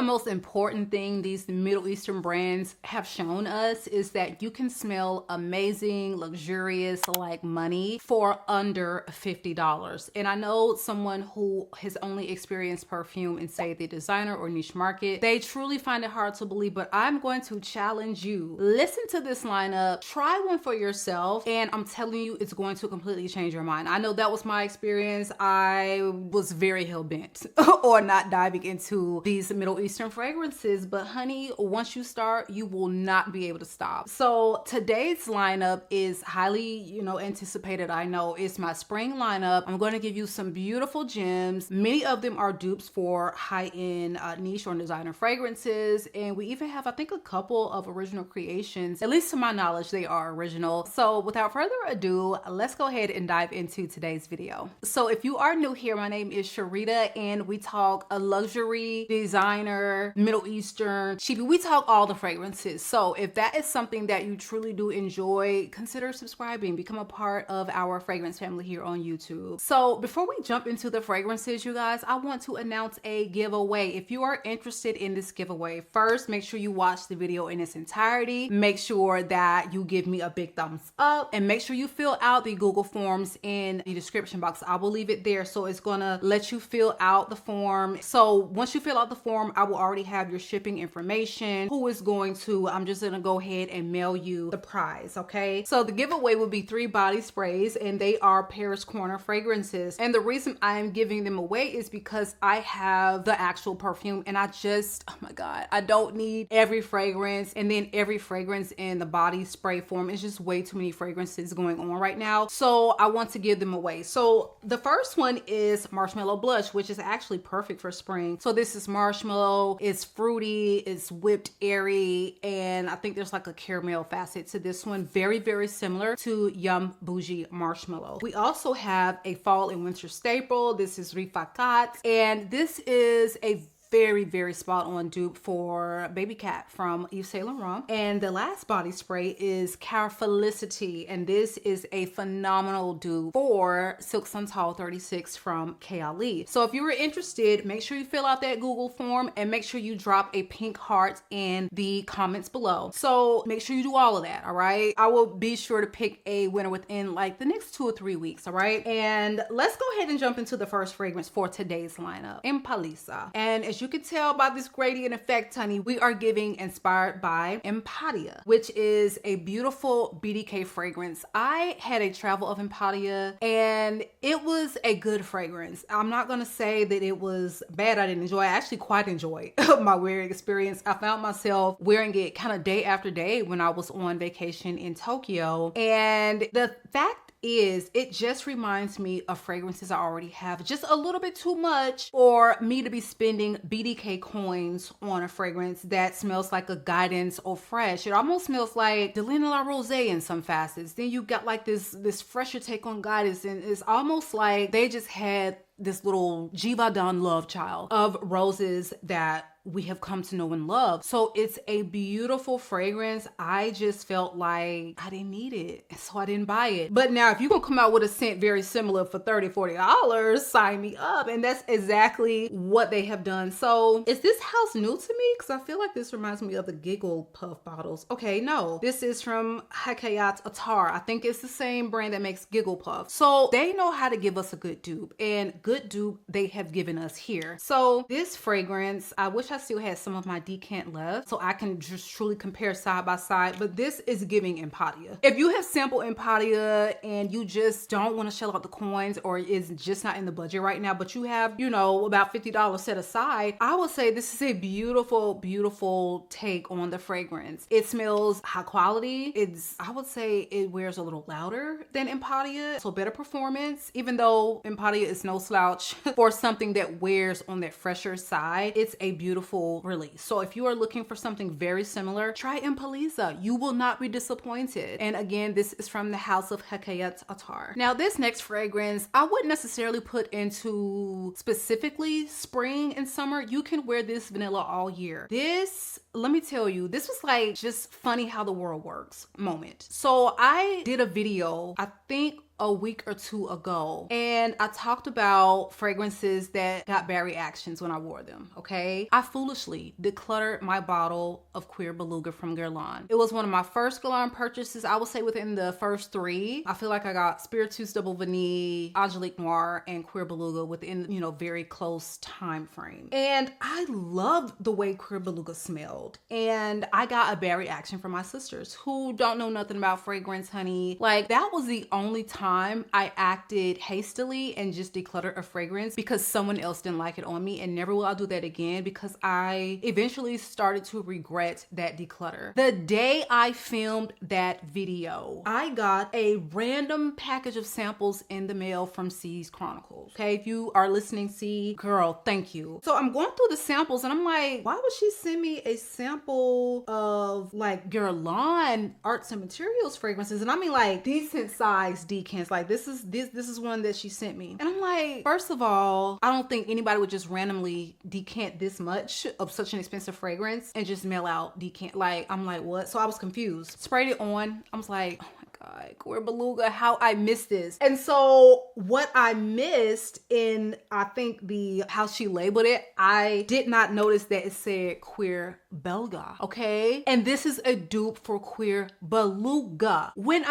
most important thing these Middle Eastern brands have shown us is that you can smell amazing, luxurious, like money for under $50. And I know someone who has only experienced perfume in, say, the designer or niche market, they truly find it hard to believe, but I'm going to challenge you. Listen to this lineup, try one for yourself, and I'm telling you, it's going to completely change your mind. I know that was my experience. I was very hell-bent on not diving into these Middle Eastern fragrances, but honey, once you start, you will not be able to stop. So today's lineup is highly, anticipated. I know it's my spring lineup. I'm going to give you some beautiful gems. Many of them are dupes for high-end niche or designer fragrances, and we even have, I think, a couple of original creations. At least to my knowledge, they are original. So without further ado, let's go ahead and dive into today's video. So if you are new here, my name is Sharida, and we talk a luxury, designer, Middle Eastern, cheapy. We talk all the fragrances. So if that is something that you truly do enjoy, consider subscribing, become a part of our fragrance family here on YouTube. So before we jump into the fragrances, you guys, I want to announce a giveaway. If you are interested in this giveaway, first, make sure you watch the video in its entirety. Make sure that you give me a big thumbs up, and make sure you fill out the Google Forms in the description box. I will leave it there, so it's gonna let you fill out the form. So once you fill out the form, I will already have your shipping information, who is going to, I'm just gonna go ahead and mail you the prize, okay? So the giveaway will be 3 body sprays, and they are Paris Corner fragrances. And the reason I am giving them away is because I have the actual perfume, and I just, oh my God, I don't need every fragrance and then every fragrance in the body spray form. It's just way too many fragrances going on right now. So I want to give them away. So the first one is Marshmallow Blush, which is actually perfect for spring. So this is marshmallow, it's fruity, it's whipped airy, and I think there's like a caramel facet to this one. Very, very similar to Yum Bougie Marshmallow. We also have a fall and winter staple. This is Rifakat, and this is a very, very spot on dupe for Baby Cat from Yves Saint Laurent. And the last body spray is Felicity, and this is a phenomenal dupe for Silk Santal 36 from Kayali. So if you were interested, make sure you fill out that Google form, and make sure you drop a pink heart in the comments below. So make sure you do all of that, all right? I will be sure to pick a winner within like the next 2 or 3 weeks, all right? And let's go ahead and jump into the first fragrance for today's lineup, Impalisa. And as you can tell by this gradient effect, honey, we are giving inspired by Empatia, which is a beautiful BDK fragrance. I had a travel of Empatia, and it was a good fragrance. I'm not gonna say that it was bad. I didn't enjoy it. I actually quite enjoyed my wearing experience. I found myself wearing it kind of day after day when I was on vacation in Tokyo, and the fact is, it just reminds me of fragrances I already have. Just a little bit too much for me to be spending BDK coins on a fragrance that smells like a Guidance or fresh. It almost smells like Delina La Rose in some facets. Then you got like this fresher take on Guidance, and it's almost like they just had this little Givaudan love child of roses that we have come to know and love. So it's a beautiful fragrance. I just felt like I didn't need it, so I didn't buy it. But now if you're gonna come out with a scent very similar for $30-$40, sign me up. And that's exactly what they have done. So is this house new to me? Because I feel like this reminds me of the Giggle Puff bottles. Okay, no, this is from Hakayat Attar. I think it's the same brand that makes Giggle Puff. So they know how to give us a good dupe, and good dupe they have given us here. So this fragrance, I wish I still had some of my decant left so I can just truly compare side by side, but this is giving Empatia. If you have sampled Empatia and you just don't want to shell out the coins, or is just not in the budget right now, but you have, about $50 set aside, I would say this is a beautiful, beautiful take on the fragrance. It smells high quality. I would say it wears a little louder than Empatia, so better performance, even though Empatia is no slouch for something that wears on that fresher side. It's a beautiful release. So if you are looking for something very similar, try Impalisa. You will not be disappointed. And again, this is from the house of Hakayat Attar. Now this next fragrance, I wouldn't necessarily put into specifically spring and summer. You can wear this vanilla all year. This, let me tell you, this was like just funny how the world works moment. So I did a video, I think a week or two ago, and I talked about fragrances that got bad reactions when I wore them, okay? I foolishly decluttered my bottle of Cuir Belga from Guerlain. It was one of my first Guerlain purchases. I would say within the first 3. I feel like I got Spiritus Double Vanille, Angelique Noir, and Cuir Belga within, you know, very close time frame. And I loved the way Cuir Belga smelled. And I got a bad reaction from my sisters who don't know nothing about fragrance, honey. Like, that was the only time I acted hastily and just decluttered a fragrance because someone else didn't like it on me, and never will I do that again because I eventually started to regret that declutter. The day I filmed that video, I got a random package of samples in the mail from C's Chronicles. Okay, if you are listening, C, girl, thank you. So I'm going through the samples and I'm like, why would she send me a sample of like Guerlain Arts and Materials fragrances? And I mean like decent size decants. Like this is one that she sent me. And I'm like, first of all, I don't think anybody would just randomly decant this much of such an expensive fragrance and just mail out decant. Like, I'm like, what? So I was confused. Sprayed it on. I was like, oh my God, Cuir Belga, how I missed this. And so what I missed in, I think how she labeled it, I did not notice that it said Cuir Belga, okay? And this is a dupe for Cuir Belga. When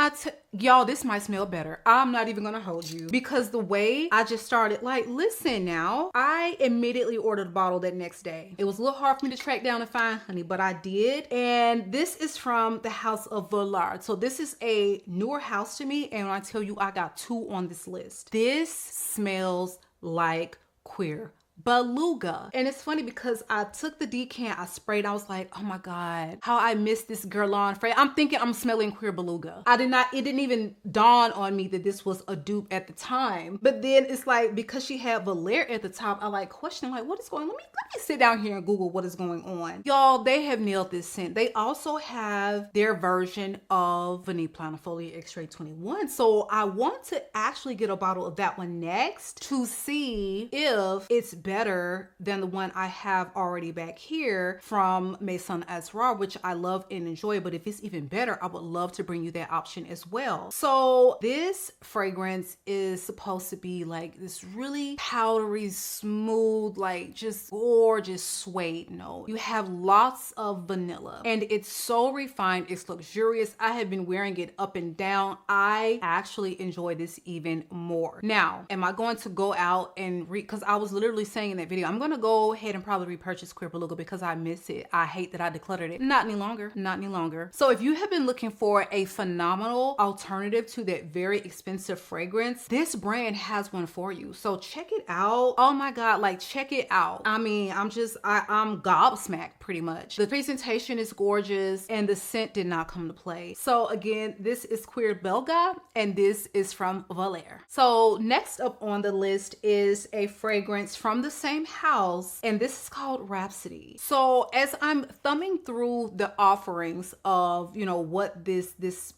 y'all, this might smell better. I'm not even gonna hold you because the way I just started, like, listen now, I immediately ordered a bottle that next day. It was a little hard for me to track down and find, honey, but I did. And this is from the house of VOLARE. So this is a newer house to me. And when I tell you I got 2 on this list, this smells like Cuir Belga. And it's funny because I took the decant, I sprayed, I was like, oh my God, how I missed this Guerlain fragrance. I'm thinking I'm smelling Cuir Belga. It didn't even dawn on me that this was a dupe at the time. But then it's like, because she had Volare at the top, I like questioned, like, what is going on? Let me sit down here and Google what is going on. Y'all, they have nailed this scent. They also have their version of Vanille Planifolia X-Ray 21. So I want to actually get a bottle of that one next to see if it's better than the one I have already back here from Maison Azrar, which I love and enjoy. But if it's even better, I would love to bring you that option as well. So this fragrance is supposed to be like this really powdery, smooth, like just gorgeous suede note. You have lots of vanilla and it's so refined, it's luxurious. I have been wearing it up and down. I actually enjoy this even more. Now, am I going to go out and because I was literally saying in that video, I'm gonna go ahead and probably repurchase Cuir Belga because I miss it. I hate that I decluttered it. Not any longer, not any longer. So if you have been looking for a phenomenal alternative to that very expensive fragrance, this brand has one for you. So check it out. Oh my God, like check it out. I mean, I'm gobsmacked pretty much. The presentation is gorgeous and the scent did not come to play. So again, this is Cuir Belga and this is from VOLARE. So next up on the list is a fragrance from the same house, and this is called Rhapsody. So as I'm thumbing through the offerings of, you know, what this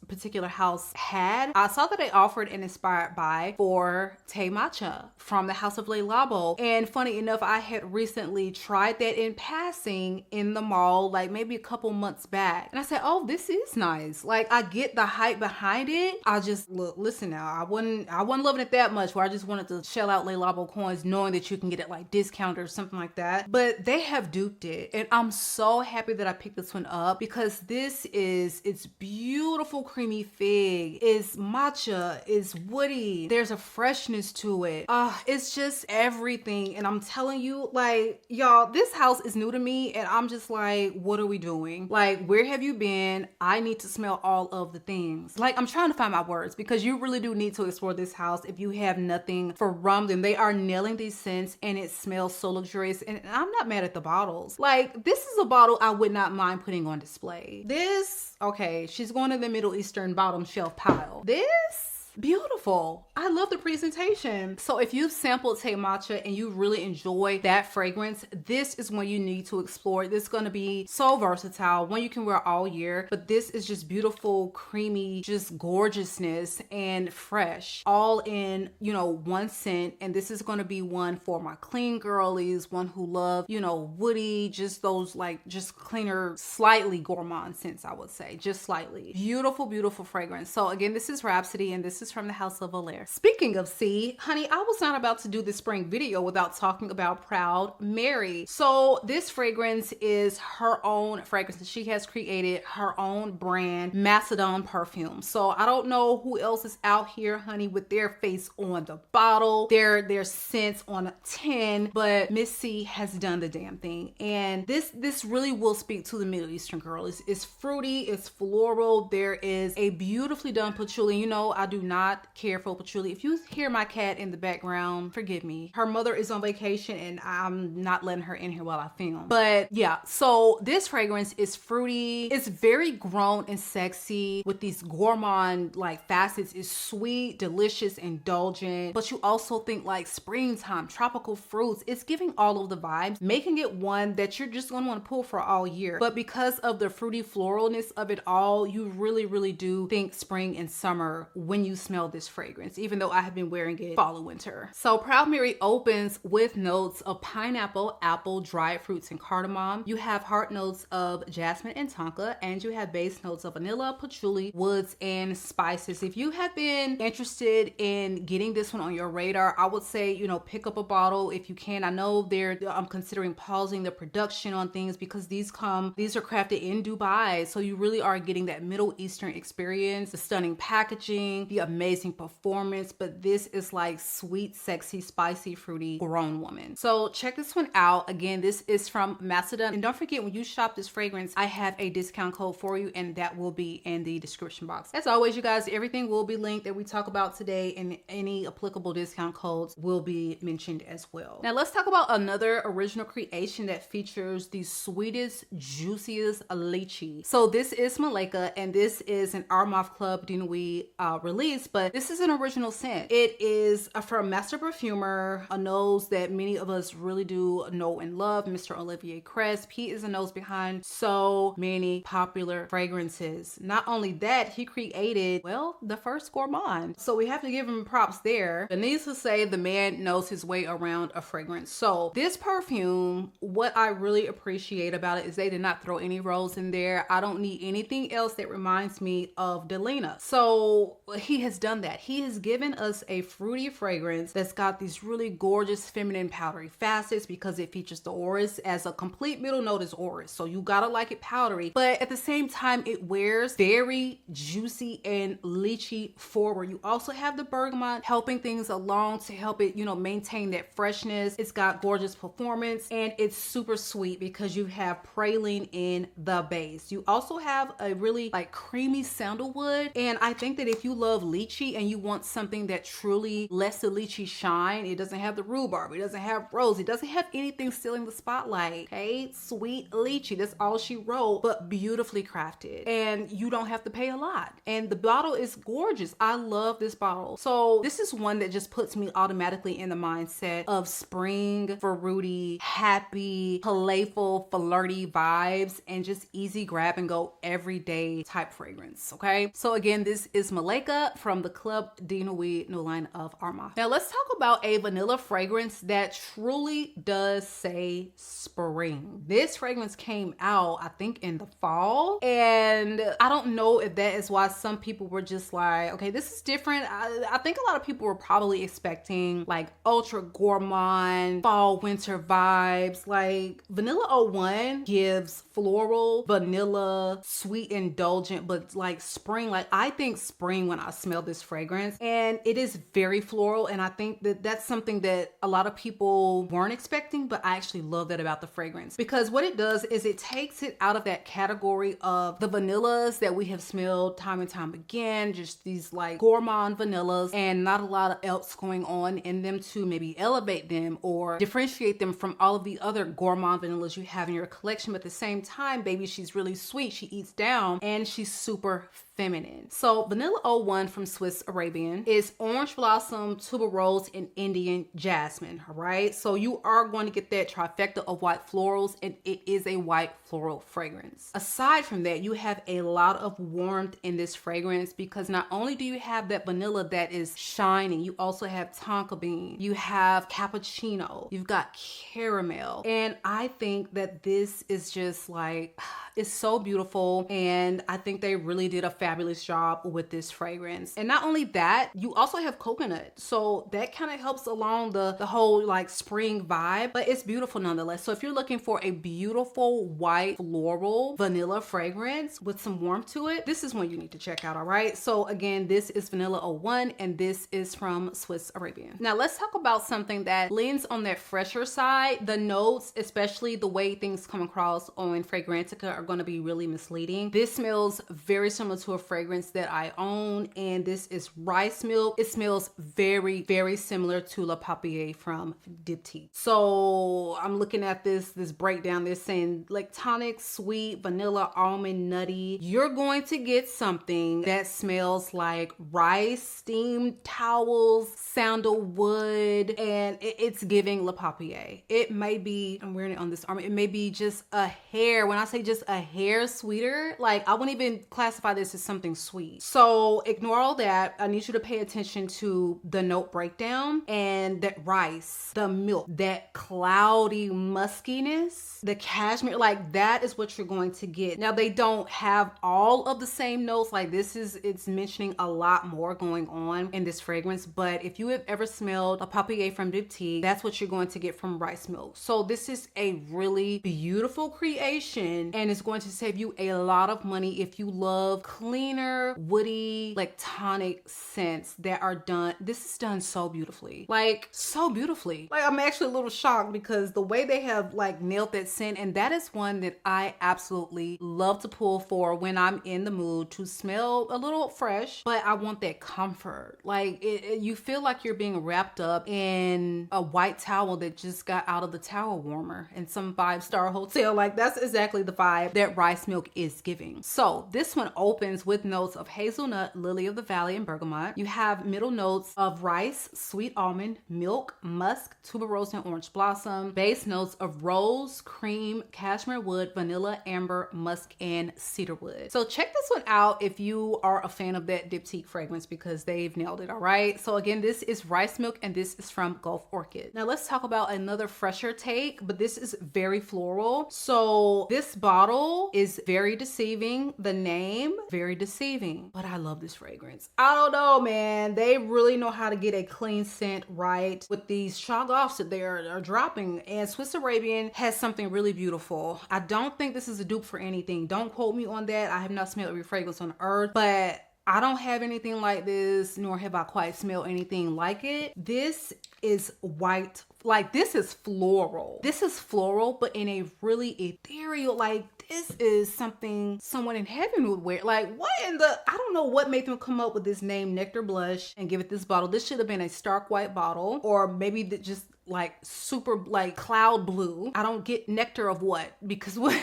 particular house had, I saw that they offered an inspired by for Thé Matcha from the house of Le Labo. And funny enough, I had recently tried that in passing in the mall, like maybe a couple months back. And I said, oh, this is nice. Like, I get the hype behind it. I just listen now, I wasn't loving it that much where I just wanted to shell out Le Labo coins knowing that you can get it like discount or something like that. But they have duped it. And I'm so happy that I picked this one up because it's beautiful creamy fig. It's matcha, it's woody. There's a freshness to it. It's just everything. And I'm telling you, like, y'all, this house is new to me and I'm just like, what are we doing? Like, where have you been? I need to smell all of the things. Like, I'm trying to find my words because you really do need to explore this house if you have nothing from them. They are nailing these scents and it smells so luxurious. And I'm not mad at the bottles. Like, this is a bottle I would not mind putting on display. This, okay, she's going to the Middle Eastern bottom shelf pile. This, beautiful. I love the presentation. So if you've sampled Thé Matcha and you really enjoy that fragrance, this is one you need to explore. This is going to be so versatile, one you can wear all year, but this is just beautiful, creamy, just gorgeousness and fresh, all in, you know, one scent. And this is going to be one for my clean girlies, one who love, you know, woody, just those like just cleaner, slightly gourmand scents, I would say, just slightly. Beautiful, beautiful fragrance. So again, this is Rhapsody and this is from the house of Volare. Speaking of C, honey, I was not about to do this spring video without talking about Proud Mary. So this fragrance is her own fragrance. She has created her own brand, Macedon Perfume. So I don't know who else is out here, honey, with their face on the bottle, their scents on a tin, but Miss C has done the damn thing. And this really will speak to the Middle Eastern girl. It's fruity, it's floral. There is a beautifully done patchouli. You know, I do not care for patchouli. If you hear my cat in the background, forgive me. Her mother is on vacation and I'm not letting her in here while I film. But yeah, so this fragrance is fruity. It's very grown and sexy with these gourmand like facets. It's sweet, delicious, indulgent, but you also think like springtime, tropical fruits. It's giving all of the vibes, making it one that you're just gonna want to pull for all year. But because of the fruity floralness of it all, you really do think spring and summer when you smell this fragrance, even though I have been wearing it fall and winter. So Proud Mary opens with notes of pineapple, apple, dried fruits, and cardamom. You have heart notes of jasmine and tonka, and you have base notes of vanilla, patchouli, woods, and spices. If you have been interested in getting this one on your radar, I would say, you know, pick up a bottle if you can. I know I'm considering pausing the production on things because these are crafted in Dubai, so you really are getting that Middle Eastern experience, the stunning packaging, the amazing performance, but this is like sweet, sexy, spicy, fruity, grown woman. So check this one out. Again, this is from Macedon, and don't forget, when you shop this fragrance, I have a discount code for you, and that will be in the description box. As always, you guys, everything will be linked that we talk about today, and any applicable discount codes will be mentioned as well. Now let's talk about another original creation that features the sweetest, juiciest lychee. So this is Maleka, and this is an Armaf Club de Nuit release, but this is an original scent. It is from master perfumer, a nose that many of us really do know and love, Mr. Olivier Cresp. He is a nose behind so many popular fragrances. Not only that, he created, well, the first gourmand. So we have to give him props there. But needless to say, the man knows his way around a fragrance. So this perfume, what I really appreciate about it is they did not throw any rose in there. I don't need anything else that reminds me of Delina. So he has done that. He has given us a fruity fragrance that's got these really gorgeous feminine powdery facets because it features the orris. As a complete middle note is orris, so you gotta like it powdery, but at the same time it wears very juicy and lychee forward. You also have the bergamot helping things along to help it, you know, maintain that freshness. It's got gorgeous performance, and it's super sweet because you have praline in the base. You also have a really like creamy sandalwood, and I think that if you love lychee and you want something that truly lets the lychee shine, it doesn't have the rhubarb, it doesn't have rose, it doesn't have anything stealing the spotlight. Okay, sweet lychee, that's all she wrote, but beautifully crafted, and you don't have to pay a lot, and the bottle is gorgeous. I love this bottle. So this is one that just puts me automatically in the mindset of spring, fruity, happy, playful, flirty vibes, and just easy grab and go everyday type fragrance. Okay, so again, this is Maleka from the Club de Nuit new line of Armaf. Now let's talk about a vanilla fragrance that truly does say spring. This fragrance came out, I think, in the fall, and I don't know if that is why some people were just like, okay, this is different. I think a lot of people were probably expecting like ultra gourmand fall winter vibes. Like Vanilla 01 gives floral, vanilla, sweet, indulgent, but like spring. Like I think spring when I smell this fragrance, and it is very floral, and I think that that's something that a lot of people weren't expecting, but I actually love that about the fragrance, because what it does is it takes it out of that category of the vanillas that we have smelled time and time again, just these like gourmand vanillas, and not a lot else going on in them to maybe elevate them or differentiate them from all of the other gourmand vanillas you have in your collection. But at the same time, baby, she's really sweet, she eats down, and she's super feminine. So Vanilla 01 from Swiss Arabian is orange blossom, tuberose, and Indian jasmine. All right, so you are going to get that trifecta of white florals, and it is a white floral fragrance. Aside from that, you have a lot of warmth in this fragrance, because not only do you have that vanilla that is shining, you also have tonka bean, you have cappuccino, you've got caramel, and I think that this is just like, it's so beautiful, and I think they really did a fabulous job with this fragrance. And not only that, you also have coconut. So that kind of helps along the whole like spring vibe, but it's beautiful nonetheless. So if you're looking for a beautiful white floral vanilla fragrance with some warmth to it, this is one you need to check out, all right? So again, this is Vanilla 01 and this is from Swiss Arabian. Now let's talk about something that leans on that fresher side. The notes, especially the way things come across on Fragrantica, are going to be really misleading. This smells very similar to a fragrance that I own, and this is rice milk. It smells very, very similar to La Papier from DUPE. So I'm looking at this breakdown. They're saying like tonic, sweet, vanilla, almond, nutty. You're going to get something that smells like rice, steamed towels, sandalwood, and it's giving La Papier. It may be, I'm wearing it on this arm, it may be just a hair. When I say just a hair sweeter, like I wouldn't even classify this as something sweet. So ignore all that. I need you to pay attention to the note breakdown and that rice, the milk, that cloudy muskiness, the cashmere, like that is what you're going to get. Now they don't have all of the same notes. Like it's mentioning a lot more going on in this fragrance, but if you have ever smelled a Papier from DUPE, that's what you're going to get from rice milk. So this is a really beautiful creation and it's going to save you a lot of money if you love cleaner, woody, like tonic scents that are done. This is done so beautifully, like so beautifully. Like I'm actually a little shocked because the way they have like nailed that scent, and that is one that I absolutely love to pull for when I'm in the mood to smell a little fresh, but I want that comfort. Like you feel like you're being wrapped up in a white towel that just got out of the towel warmer in some 5-star hotel. Like that's exactly the vibe that rice milk is giving. So this one opens with notes of hazelnut, lily of the valley, and bergamot. You have middle notes of rice, sweet almond, milk, musk, tuberose, and orange blossom. Base notes of rose, cream, cashmere wood, vanilla, amber, musk, and cedarwood. So check this one out if you are a fan of that diptyque fragrance because they've nailed it, all right? So again, this is rice milk and this is from Gulf Orchid. Now let's talk about another fresher take, but this is very floral. So this bottle is very deceiving. The name, very deceiving, but I love this fragrance. I don't know, man. They really know how to get a clean scent right with these Shaghafs that they are dropping, and Swiss Arabian has something really beautiful. I don't think this is a dupe for anything. Don't quote me on that. I have not smelled every fragrance on earth, but I don't have anything like this, nor have I quite smelled anything like it. This is white. Like this is floral. This is floral, but in a really ethereal, like this is something someone in heaven would wear. Like what in the, I don't know what made them come up with this name Nectar Blush and give it this bottle. This should have been a stark white bottle, or maybe just like super like cloud blue. I don't get nectar of what, because what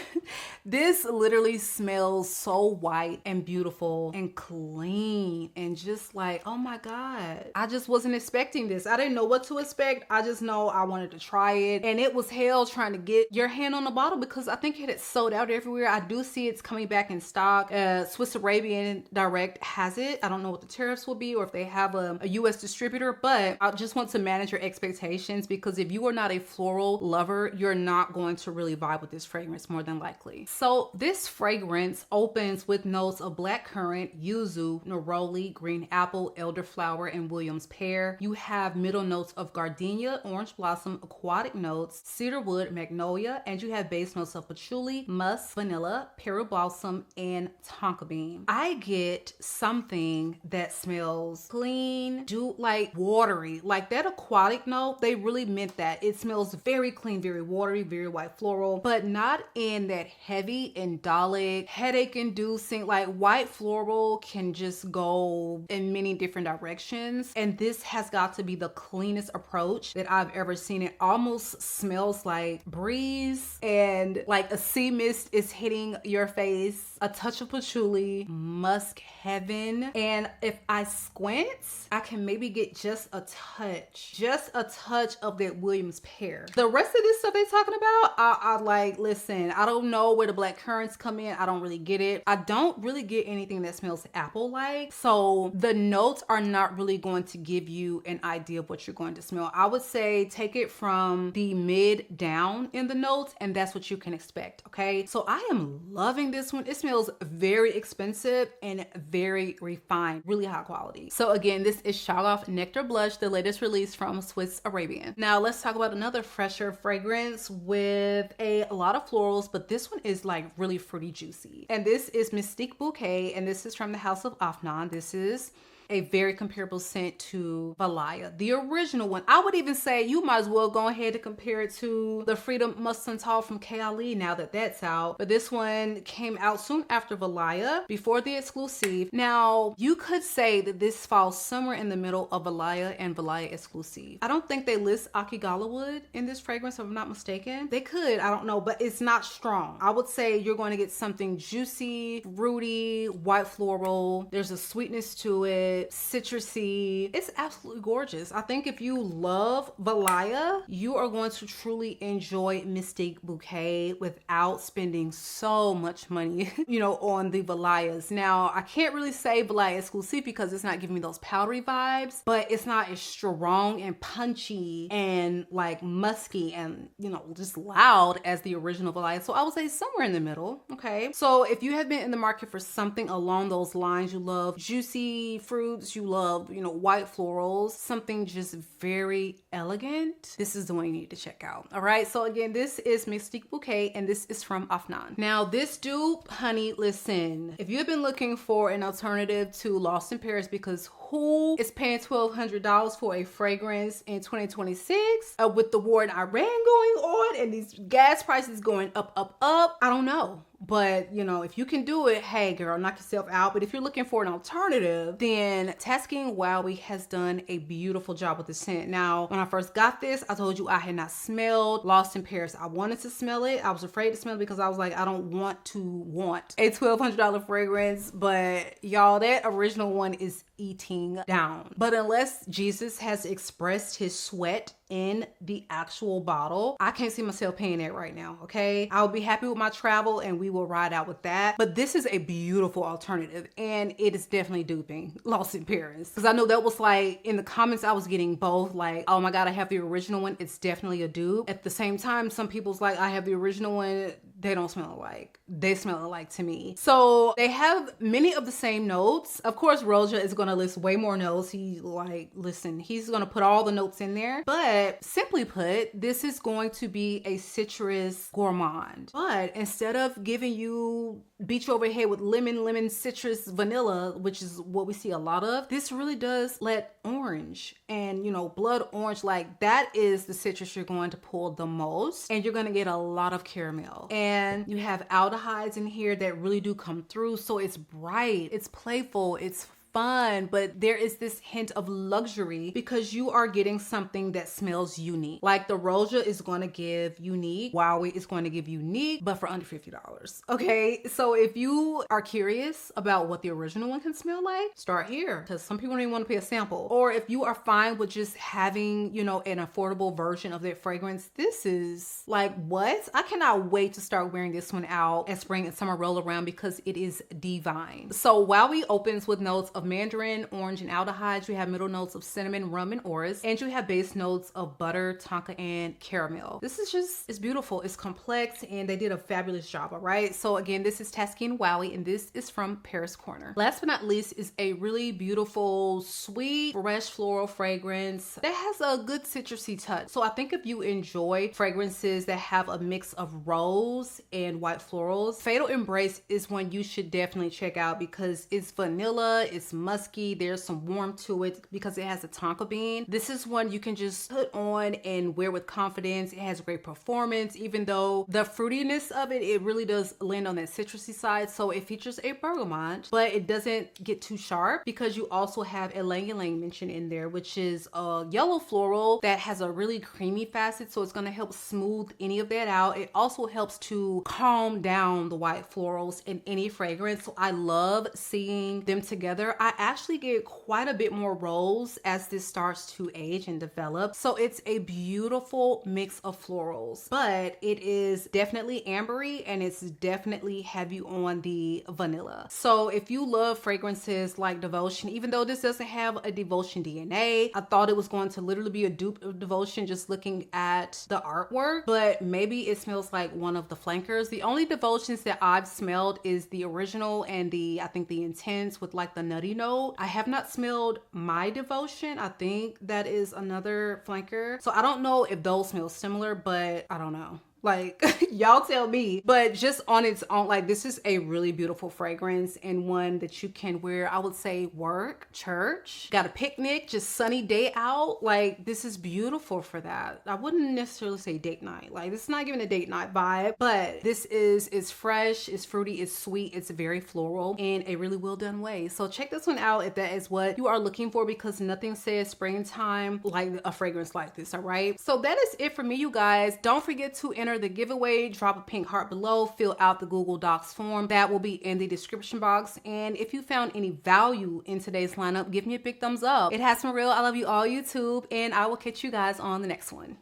this literally smells so white and beautiful and clean and just like, oh my God, I just wasn't expecting this. I didn't know what to expect. I just know I wanted to try it, and it was hell trying to get your hand on the bottle because I think it had sold out everywhere. I do see it's coming back in stock. Swiss Arabian Direct has it. I don't know what the tariffs will be or if they have a US distributor, but I just want to manage your expectations, because if you are not a floral lover, you're not going to really vibe with this fragrance more than likely. So this fragrance opens with notes of blackcurrant, yuzu, neroli, green apple, elderflower, and Williams pear. You have middle notes of gardenia, orange blossom, aquatic notes, cedarwood, magnolia, and you have base notes of patchouli, musk, vanilla, peru blossom, and tonka bean. I get something that smells clean, like watery, like that aquatic note. They really meant that. It smells very clean, very watery, very white floral, but not in that heavy indolic, headache inducing. Like white floral can just go in many different directions, and this has got to be the cleanest approach that I've ever seen. It almost smells like breeze and like a sea mist is hitting your face, a touch of patchouli, musk heaven, and if I squint, I can maybe get just a touch of that Williams pear. The rest of this stuff they talking about, I like, listen, I don't know where the black currants come in. I don't really get it. I don't really get anything that smells apple-like. So the notes are not really going to give you an idea of what you're going to smell. I would say take it from the mid down in the notes, and that's what you can expect, okay? So I am loving this one. It smells very expensive and very refined, really high quality. So again, this is Shaghaf Nectar Blush, the latest release from Swiss Arabian. Now let's talk about another fresher fragrance with a lot of florals, but this one is like really fruity juicy. And this is Mystique Bouquet, and this is from the House of Afnan. This is a very comparable scent to VOLARE, the original one. I would even say you might as well go ahead and compare it to the Freedom Mustantale from KLE now that that's out. But this one came out soon after VOLARE, before the exclusive. Now, you could say that this falls somewhere in the middle of VOLARE and VOLARE exclusive. I don't think they list Akigala wood in this fragrance, if I'm not mistaken. They could, I don't know, but it's not strong. I would say you're going to get something juicy, fruity, white floral. There's a sweetness to it, citrusy. It's absolutely gorgeous. I think if you love VOLARE, you are going to truly enjoy Mystique Bouquet without spending so much money, you know, on the VOLAREs. Now, I can't really say VOLARE exclusive because it's not giving me those powdery vibes, but it's not as strong and punchy and like musky and, you know, just loud as the original VOLARE. So I would say somewhere in the middle, okay? So if you have been in the market for something along those lines, you love juicy fruits, you love, you know, white florals, something just very elegant, this is the one you need to check out. All right, so again, this is Mystique Bouquet, and this is from Afnan. Now this dupe, honey, listen, if you've been looking for an alternative to Lost in Paris, because who is paying $1,200 for a fragrance in 2026 with the war in Iran going on and these gas prices going up, I don't know. But, you know, if you can do it, hey, girl, knock yourself out. But if you're looking for an alternative, then Taskeen Wowie has done a beautiful job with the scent. Now, when I first got this, I told you I had not smelled Lost in Paris. I wanted to smell it. I was afraid to smell it because I was like, I don't want to want a $1,200 fragrance. But y'all, that original one is eating down. But unless Jesus has expressed his sweat in the actual bottle, I can't see myself paying that right now, okay? I'll be happy with my travel and we will ride out with that. But this is a beautiful alternative, and it is definitely duping Lost in Paris. Because I know that was like, in the comments I was getting both like, oh my God, I have the original one, it's definitely a dupe. At the same time, some people's like, I have the original one, they don't smell alike. They smell alike to me. So they have many of the same notes. Of course, Roja is gonna list way more notes. He's gonna put all the notes in there. But simply put, this is going to be a citrus gourmand. But instead of giving you, beat you over the head with lemon, citrus, vanilla, which is what we see a lot of, this really does let orange and, you know, blood orange, like that is the citrus you're going to pull the most. And you're gonna get a lot of caramel. And you have aldehydes in here that really do come through. So it's bright, it's playful, it's fun, but there is this hint of luxury because you are getting something that smells unique. Like the Roja is going to give unique, Wowie is going to give unique, but for under $50. Okay, so if you are curious about what the original one can smell like, start here, because some people don't even want to pay a sample. Or if you are fine with just having, you know, an affordable version of that fragrance, this is like, what? I cannot wait to start wearing this one out as spring and summer roll around because it is divine. So Wowie opens with notes of mandarin, orange, and aldehydes. You have middle notes of cinnamon, rum, and orris, and you have base notes of butter, tonka, and caramel. This is just, it's beautiful, it's complex, and they did a fabulous job. All right, so again, this is Taskeen Wowie, and this is from Paris Corner. Last but not least is a really beautiful, sweet, fresh floral fragrance that has a good citrusy touch. So I think if you enjoy fragrances that have a mix of rose and white florals, Fatal Embrace is one you should definitely check out because it's vanilla, it's musky, there's some warmth to it because it has a tonka bean. This is one you can just put on and wear with confidence. It has great performance, even though the fruitiness of it, it really does land on that citrusy side. So it features a bergamot, but it doesn't get too sharp because you also have a Lang Ylang mentioned in there, which is a yellow floral that has a really creamy facet. So it's going to help smooth any of that out. It also helps to calm down the white florals in any fragrance. So I love seeing them together. I actually get quite a bit more rose as this starts to age and develop. So it's a beautiful mix of florals, but it is definitely ambery and it's definitely heavy on the vanilla. So if you love fragrances like Devotion, even though this doesn't have a Devotion DNA, I thought it was going to literally be a dupe of Devotion just looking at the artwork, but maybe it smells like one of the flankers. The only Devotions that I've smelled is the original and I think the Intense with like the nutty note. I have not smelled My Devotion. I think that is another flanker. So I don't know if those smell similar, but I don't know. Like, y'all tell me. But just on its own, like, this is a really beautiful fragrance and one that you can wear, I would say, work, church, got a picnic, just sunny day out. Like, this is beautiful for that. I wouldn't necessarily say date night. Like, this is not giving a date night vibe, but this is fresh, it's fruity, it's sweet, it's very floral in a really well done way. So check this one out if that is what you are looking for, because nothing says springtime like a fragrance like this, all right? So that is it for me, you guys. Don't forget to enter the giveaway. Drop a pink heart below, fill out the Google Docs form that will be in the description box. And if you found any value in today's lineup, give me a big thumbs up. It has been real. I love you all, YouTube, and I will catch you guys on the next one.